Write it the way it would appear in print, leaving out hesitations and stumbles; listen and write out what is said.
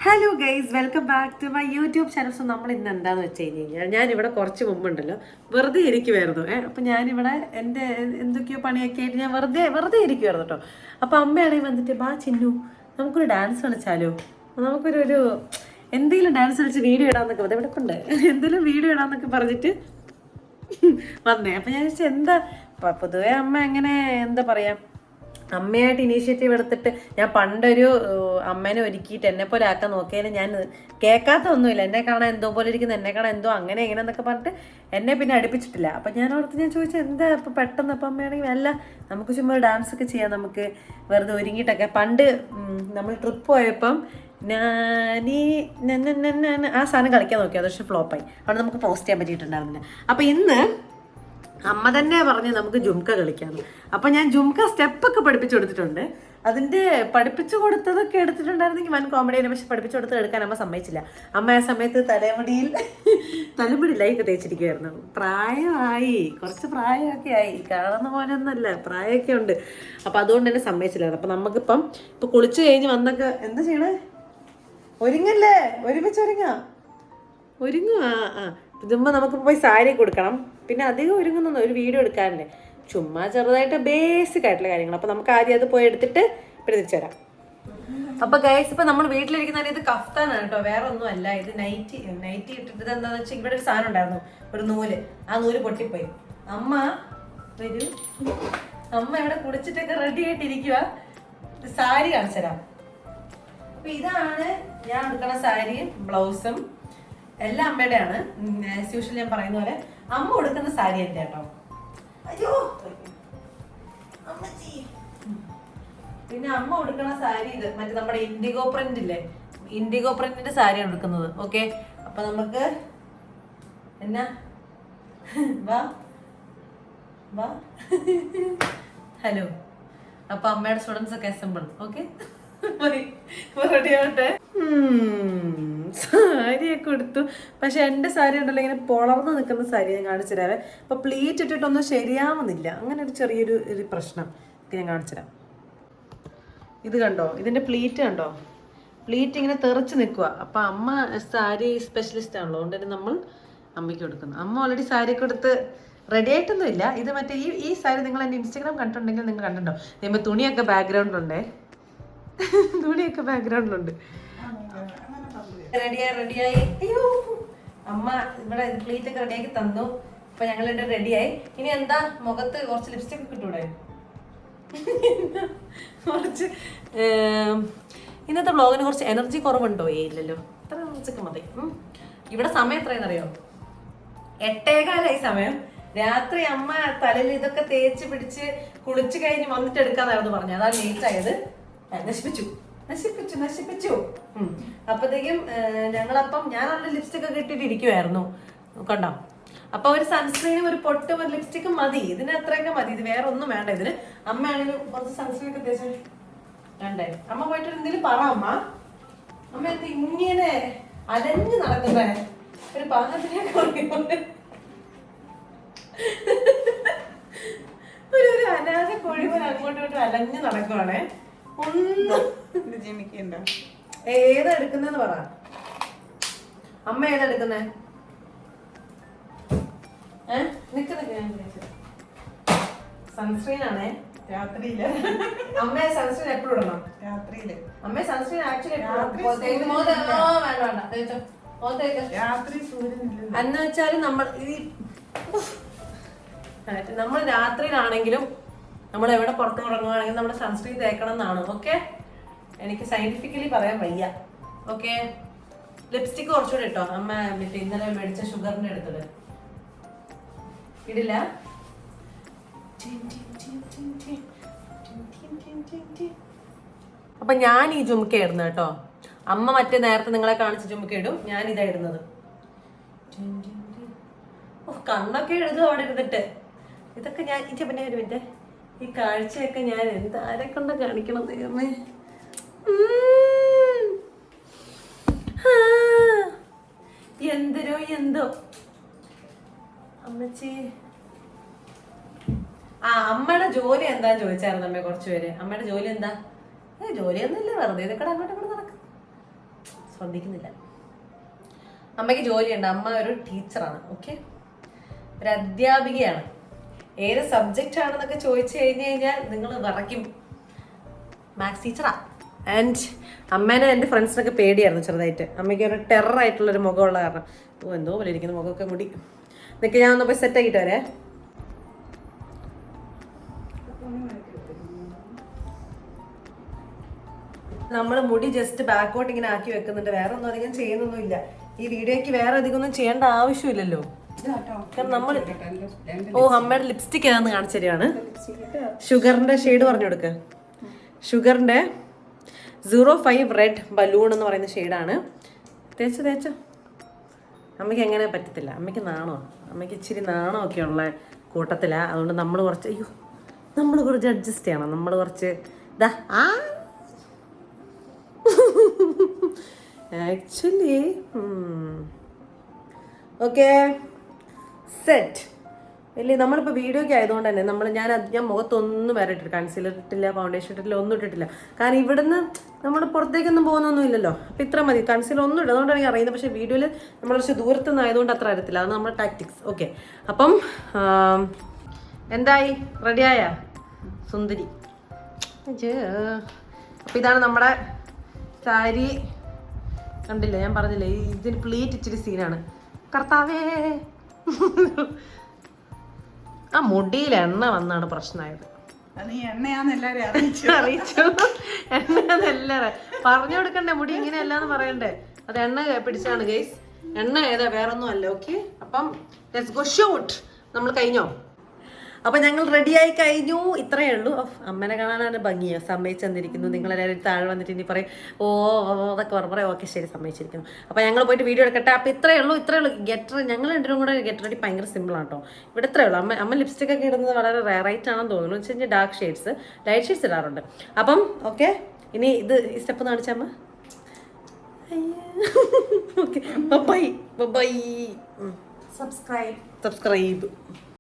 Hello guys, welcome back to my YouTube channel. So നമ്മൾ ഇന്ന് എന്താണെന്ന് വെച്ച് കഴിഞ്ഞാൽ ഞാനിവിടെ കുറച്ച് മുമ്പുണ്ടല്ലോ വെറുതെ ഇരിക്കുമായിരുന്നു. അപ്പം ഞാനിവിടെ എൻ്റെ എന്തൊക്കെയോ പണിയൊക്കെ ആയിട്ട് ഞാൻ വെറുതെ ഇരിക്കുമായിരുന്നു കേട്ടോ. അപ്പോൾ അമ്മയാണെങ്കിൽ വന്നിട്ട് ബാ ചിന്നു നമുക്കൊരു ഡാൻസ് കളിച്ചാലോ, നമുക്കൊരു എന്തെങ്കിലും ഡാൻസ് കളിച്ച് വീഡിയോ ഇടാമെന്നൊക്കെ ഇവിടെ കൊണ്ട് എന്തെങ്കിലും വീഡിയോ ഇടാമെന്നൊക്കെ പറഞ്ഞിട്ട് വന്നേ. അപ്പം ഞാൻ ചോദിച്ചാൽ എന്താ പൊതുവേ അമ്മ എങ്ങനെ എന്താ പറയുക, അമ്മയായിട്ട് ഇനീഷ്യേറ്റീവ് എടുത്തിട്ട് ഞാൻ പണ്ടൊരു അമ്മേനെ ഒരുക്കിയിട്ട് എന്നെ പോലെ ആക്കാൻ നോക്കിയാലും ഞാൻ കേൾക്കാത്ത ഒന്നുമില്ല. എന്നെ കാണാൻ എന്തോ പോലെ ഇരിക്കുന്നു, എന്നെ കാണാൻ എന്തോ അങ്ങനെ ഇങ്ങനെ എന്നൊക്കെ പറഞ്ഞിട്ട് എന്നെ പിന്നെ അടുപ്പിച്ചിട്ടില്ല. അപ്പം ഞാൻ ചോദിച്ചാൽ എന്താ ഇപ്പം പെട്ടെന്ന് അപ്പം അമ്മയാണെങ്കിൽ അല്ല നമുക്ക് ചുമ്മാ ഡാൻസ് ഒക്കെ ചെയ്യാം, നമുക്ക് വെറുതെ ഒരുങ്ങിയിട്ടൊക്കെ. പണ്ട് നമ്മൾ ട്രിപ്പ് പോയപ്പം നീ ആ സാധനം കളിക്കാൻ നോക്കി, അത് പക്ഷേ ഫ്ലോപ്പായി, അവിടെ നമുക്ക് പോസ്റ്റ് ചെയ്യാൻ പറ്റിയിട്ടുണ്ടായിരുന്നില്ല. അപ്പം ഇന്ന് അമ്മ തന്നെ പറഞ്ഞ് നമുക്ക് ജുംക്ക കളിക്കാമെന്ന്. അപ്പം ഞാൻ ജുംക്ക സ്റ്റെപ്പൊക്കെ പഠിപ്പിച്ചു കൊടുത്തിട്ടുണ്ട്. അതിൻ്റെ പഠിപ്പിച്ചു കൊടുത്തതൊക്കെ എടുത്തിട്ടുണ്ടായിരുന്നെങ്കിൽ വൻ കോമഡിയാണ്. പക്ഷെ പഠിപ്പിച്ചു കൊടുത്തത് എടുക്കാൻ അമ്മ സമ്മതിച്ചില്ല. അമ്മ ആ സമയത്ത് തലമുടി ലൈക്ക് തേച്ചിരിക്കുമായിരുന്നു. പ്രായമായി, കുറച്ച് പ്രായമൊക്കെ ആയി, കാണുന്ന പോലെ ഒന്നല്ല, പ്രായമൊക്കെ ഉണ്ട്. അപ്പം അതുകൊണ്ട് തന്നെ സമ്മതിച്ചില്ലായിരുന്നു. അപ്പം നമുക്കിപ്പം ഇപ്പം കുളിച്ച് കഴിഞ്ഞ് വന്നൊക്കെ എന്താ ചെയ്യണേ, ഒരുങ്ങല്ലേ, ഒരുമിച്ച് ഒരുങ്ങും. ആ ഇതുമ്പോൾ നമുക്ക് പോയി സാരി കൊടുക്കണം. പിന്നെ അധികം ഒരുങ്ങുന്ന ഒരു വീഡിയോ എടുക്കാറുണ്ട്, ചുമ്മാ ചെറുതായിട്ട് ബേസിക് ആയിട്ടുള്ള കാര്യങ്ങൾ. അപ്പോൾ നമുക്ക് ആദ്യം അത് പോയി എടുത്തിട്ട് പിന്നെ തിരിച്ചു തരാം. അപ്പോൾ ഗൈസ്, ഇപ്പോൾ നമ്മൾ വീട്ടിലിരിക്കുന്ന ഇത് കഫ്താനാണ് കേട്ടോ, വേറെ ഒന്നും അല്ല. ഇത് നൈറ്റി ഇട്ടിട്ട് എന്താണെന്ന് വെച്ചാൽ ഇവിടെ ഒരു സാധനം ഉണ്ടായിരുന്നു, ഒരു നൂല്. ആ നൂല് പൊട്ടിപ്പോയി. അമ്മ വരൂ, അമ്മ ഇവിടെ കുളിച്ചിട്ടൊക്കെ റെഡി ആയിട്ടിരിക്കുക. സാരി കാണിച്ചു തരാം. അപ്പോൾ ഇതാണ് ഞാൻ എടുക്കുന്ന സാരിയും ബ്ലൗസും എല്ലാം അമ്മയുടെയാണ്. ആസ് യൂഷ്വൽ ഞാൻ പറയുന്ന പോലെ അമ്മ കൊടുക്കുന്ന സാരി എൻ്റെ കേട്ടോ. അയ്യോ, പിന്നെ അമ്മ കൊടുക്കുന്ന സാരി ഇത് മറ്റേ നമ്മുടെ ഇൻഡിഗോ പ്രിന്റ് ഇല്ലേ, ഇൻഡിഗോ പ്രിന്റിന്റെ സാരിയാണ് എടുക്കുന്നത്. ഓക്കെ, അപ്പൊ നമുക്ക് എന്നാ വാ വാ ഹലോ. അപ്പൊ അമ്മയുടെ സ്റ്റുഡൻസ് ഒക്കെ അസംബിൾ. ഓക്കെ, റെഡി ആവട്ടെ. സാരിയൊക്കെ കൊടുത്തു. പക്ഷെ എൻ്റെ സാരി ഉണ്ടല്ലോ ഇങ്ങനെ പൊളർന്ന് നിൽക്കുന്ന സാരി ഞാൻ കാണിച്ചു തരാവേ. അപ്പോൾ പ്ലീറ്റ് ഇട്ടിട്ടൊന്നും ശരിയാവുന്നില്ല, അങ്ങനെ ഒരു ചെറിയൊരു പ്രശ്നം ഞാൻ കാണിച്ചു തരാം. ഇത് കണ്ടോ, ഇതിൻ്റെ പ്ലീറ്റ് കണ്ടോ, പ്ലീറ്റ് ഇങ്ങനെ തെറിച്ച് നിൽക്കുക. അപ്പം അമ്മ സാരി സ്പെഷ്യലിസ്റ്റ് ആണല്ലോ, അതുകൊണ്ട് തന്നെ നമ്മൾ അമ്മയ്ക്ക് കൊടുക്കുന്നു. അമ്മ ഓൾറെഡി സാരി കൊടുത്ത് റെഡി ആയിട്ടൊന്നും ഇല്ല. ഇത് മറ്റേ ഈ സാരി നിങ്ങൾ എൻ്റെ ഇൻസ്റ്റാഗ്രാം കണ്ടിട്ടുണ്ടെങ്കിൽ നിങ്ങൾ കണ്ടിട്ടുണ്ടോ, നമ്മൾ തുണിയൊക്കെ ബാക്ക്ഗ്രൗണ്ടിലുണ്ടേ, തുണിയൊക്കെ ബാക്ക്ഗ്രൗണ്ടിലുണ്ട്. റെഡിയായി. അയ്യോ, അമ്മ ഇവിടെ പ്ലീറ്റ് ഒക്കെ റെഡിയാക്കി തന്നു. അപ്പൊ ഞങ്ങൾ റെഡിയായി. ഇനി എന്താ, മുഖത്ത് കുറച്ച് ലിപ്സ്റ്റിക് കിട്ടൂടെ, കുറച്ച് ഇന്നത്തെ വ്ളോഗിന് കുറച്ച് എനർജി കുറവുണ്ടോ? ഇല്ലല്ലോ, അത്ര കുറച്ചൊക്കെ മതി. ഇവിടെ സമയം എത്രയെന്നറിയോ, 8:15 സമയം. രാത്രി അമ്മ തലയിൽ ഇതൊക്കെ തേച്ച് പിടിച്ച് കുളിച്ച് കഴിഞ്ഞ് വന്നിട്ട് എടുക്കാന്നായിരുന്നു പറഞ്ഞത്, അതാണ് ലേറ്റ് ആയത്. നശിപ്പിച്ചു. അപ്പത്തേക്കും ഞങ്ങളപ്പം ഞാൻ നല്ല ലിപ്സ്റ്റിക് ഒക്കെ ഇട്ടിട്ട് ഇരിക്കുവായിരുന്നു കണ്ടോ. അപ്പൊ ഒരു സൺസ്ക്രീനും ഒരു പൊട്ടും ഒരു ലിപ്സ്റ്റിക്കും മതി, ഇതിന് അത്രയൊക്കെ മതി. ഇത് വേറെ ഒന്നും വേണ്ട ഇതിന്. അമ്മയാണെങ്കിലും കുറച്ച് സൺസ്ക്രീൻ ഒക്കെ തേച്ച് വേണ്ടേ. അമ്മ പോയിട്ട് എന്തെങ്കിലും പറ അമ്മ എന്ത് ഇങ്ങനെ അലഞ്ഞു നടക്കുന്നേ, ഒരു പാകത്തിനൊക്കെ ഒരു അനാഥ കോഴി പോലെ അങ്ങോട്ടും ഇങ്ങോട്ടും അലഞ്ഞു നടക്കുവാണേ. ഒന്നും ജിമിക്കണ്ട. ഏതാ എടുക്കുന്നെന്ന് പറ അമ്മ, ഏതാ എടുക്കുന്നേ? സൺസ്ക്രീൻ ആണേ, രാത്രിയില്. അമ്മ സൺസ്ക്രീൻ എപ്പോഴും ഇടണം, രാത്രിയില്. അമ്മ സൺസ്ക്രീൻ ആക്ച്വലി എന്ന് വെച്ചാല് നമ്മൾ രാത്രിയിലാണെങ്കിലും നമ്മൾ എവിടെ പുറത്ത് ഇറങ്ങുവാണെങ്കിലും നമ്മുടെ സൺസ്ക്രീൻ തേക്കണം എന്നാണ്. ഓക്കെ, എനിക്ക് സയന്റിഫിക്കലി പറയാൻ വയ്യ. ഓക്കെ, ലിപ്സ്റ്റിക് കുറച്ചുകൂടെ ഇട്ടോ. അമ്മ ഇന്നലെ മേടിച്ച ഷുഗറിന്റെ എടുത്തിട്ട് ഇടില്ല. അപ്പൊ ഞാൻ ഈ ജുംക്ക ഇടുന്നത് കേട്ടോ. അമ്മ മറ്റേ നേരത്തെ നിങ്ങളെ കാണിച്ച ജുംക്ക ഇടും, ഞാൻ ഇതാ ഇടുന്നത്. കണ്ണൊക്കെ എഴുതും അവിടെ ഇരുന്നിട്ട്. ഇതൊക്കെ ഞാൻ പിന്നെ ഒരു മിനിറ്റ്, ഈ കാഴ്ചയൊക്കെ ഞാൻ ആരെ കൊണ്ട് കാണിക്കണം ദൈവമേ. എന്തോ അമ്മച്ചി. അമ്മയുടെ ജോലി എന്താന്ന് ചോദിച്ചായിരുന്നു അമ്മ കുറച്ചു പേര്. അമ്മയുടെ ജോലി എന്താ? ജോലിയൊന്നുമില്ല, വെറുതെ ഇതൊക്കെ അങ്ങോട്ടും ഇങ്ങോട്ട് നടക്കും. ശ്രദ്ധിക്കുന്നില്ല. അമ്മയ്ക്ക് ജോലിയുണ്ട്. അമ്മ ഒരു ടീച്ചറാണ്. ഓക്കെ, ഒരു അധ്യാപികയാണ്. ഏത് സബ്ജക്റ്റ് ആണെന്നൊക്കെ ചോദിച്ചു കഴിഞ്ഞാൽ നിങ്ങൾ വിറയ്ക്കും. Maths teacher. ആൻഡ് അമ്മേനെ എൻ്റെ ഫ്രണ്ട്സിനൊക്കെ പേടിയായിരുന്നു ചെറുതായിട്ട്. അമ്മയ്ക്ക് ഒരു ടെററായിട്ടുള്ളൊരു മുഖമുള്ള കാരണം. എന്തോ പോലെ ഇരിക്കുന്ന മുഖമൊക്കെ മുടി നിൽക്ക്. ഞാൻ ഒന്ന് പോയി സെറ്റ് ആക്കിയിട്ട് വരെ. നമ്മൾ മുടി ജസ്റ്റ് ബാക്കോട്ട് ഇങ്ങനെ ആക്കി വെക്കുന്നുണ്ട്. വേറെ ഒന്നും അധികം ചെയ്യുന്നൊന്നുമില്ല. ഈ വീഡിയോയ്ക്ക് വേറെ അധികം ഒന്നും ചെയ്യേണ്ട ആവശ്യമില്ലല്ലോ. കാരണം നമ്മൾ അമ്മയുടെ ലിപ്സ്റ്റിക് ഏതാന്ന് കാണിച്ചു തരികയാണ്. ഷുഗറിന്റെ ഷെയ്ഡ് പറഞ്ഞു കൊടുക്കുക. ഷുഗറിന്റെ 05 റെഡ് ബലൂൺ എന്ന് പറയുന്ന ഷെയ്ഡാണ്. തേച്ചോ. അമ്മയ്ക്ക് എങ്ങനെ പറ്റത്തില്ല. അമ്മയ്ക്ക് നാണമാണ്. അമ്മയ്ക്ക് ഇച്ചിരി നാണമൊക്കെ ഉള്ള കൂട്ടത്തിലാണ്. അതുകൊണ്ട് നമ്മൾ കുറച്ച് അഡ്ജസ്റ്റ് ചെയ്യണം. നമ്മൾ കുറച്ച് ആക്ച്വലി ഓക്കെ സെറ്റ് ഇല്ലേ. നമ്മളിപ്പോൾ വീഡിയോയ്ക്ക് ആയതുകൊണ്ട് തന്നെ ഞാൻ മുഖത്തൊന്നും വരെ ഇട്ടില്ല. കൺസീലർ ഇട്ടില്ല, ഫൗണ്ടേഷൻ ഇട്ടില്ല, ഒന്നും ഇട്ടിട്ടില്ല. കാരണം ഇവിടുന്ന് നമ്മൾ പുറത്തേക്കൊന്നും പോകുന്നൊന്നും ഇല്ലല്ലോ. അപ്പം ഇത്ര മതി. കൺസീലർ ഒന്നും ഇല്ല. അതുകൊണ്ടാണ് എനിക്ക് അറിയുന്നത്. പക്ഷേ വീഡിയോയിൽ നമ്മൾ കുറച്ച് ദൂരത്ത് നിന്നായതുകൊണ്ട് അത്ര അറിയത്തില്ല. അത് നമ്മുടെ ടാക്ടിക്സ്. ഓക്കെ, അപ്പം എന്തായി? റെഡിയായ സുന്ദരി? അപ്പം ഇതാണ് നമ്മുടെ സാരി. കണ്ടില്ലേ, ഞാൻ പറഞ്ഞില്ലേ ഇതിന് പ്ലീറ്റ് ഇച്ചിരി സീനാണ്. കർത്താവേ, ആ മുടിയിൽ എണ്ണ വന്നാണ് പ്രശ്നമായത്. അറിയിച്ചു. എണ്ണയാന്നെല്ലാരും പറഞ്ഞു കൊടുക്കണ്ടേ. മുടി ഇങ്ങനെയല്ലാന്ന് പറയണ്ടേ. അത് എണ്ണ പിടിച്ചാണ് ഗൈസ്. എണ്ണ ഏതാ, വേറൊന്നും അല്ല. ഓക്കെ, അപ്പം ലെറ്റ്സ് ഗോ ഷൂട്ട്. നമ്മൾ കഴിഞ്ഞോ? അപ്പൊ ഞങ്ങൾ റെഡിയായി കഴിഞ്ഞു. ഇത്രയേ ഉള്ളൂ. അമ്മനെ കാണാനാണ് ഭംഗിയാ. സമ്മതിച്ചെന്നിരിക്കുന്നു. നിങ്ങളെല്ലാവരും താഴെ വന്നിട്ട് ഇനി പറയും അതൊക്കെ പറയാം. ഓക്കെ ശരി, സമ്മതിച്ചിരിക്കുന്നു. അപ്പൊ ഞങ്ങൾ പോയിട്ട് വീഡിയോ എടുക്കട്ടെ. അപ്പൊ ഇത്രയേ ഉള്ളൂ. ഗെറ്റ് ഞങ്ങൾ രണ്ടും കൂടെ ഗെറ്റ് റെഡി ഭയങ്കര സിമ്പിളാണ് കേട്ടോ. ഇവിടെ ഇത്രയേ ഉള്ളൂ. അമ്മ ലിപ്സ്റ്റിക് ഒക്കെ ഇടുന്നത് വളരെ റയറായിട്ട് ആണെന്ന് തോന്നുന്നു. വെച്ച് കഴിഞ്ഞാൽ ഡാർക്ക് ഷെയ്ഡ്സ്, ലൈറ്റ് ഷെയ്ഡ്സ് ഇടാറുണ്ട്. അപ്പം ഓക്കെ, ഇനി ഈ സ്റ്റെപ്പ് കാണിച്ചമ്മ. Okay, bye. സബ്സ്ക്രൈബ്.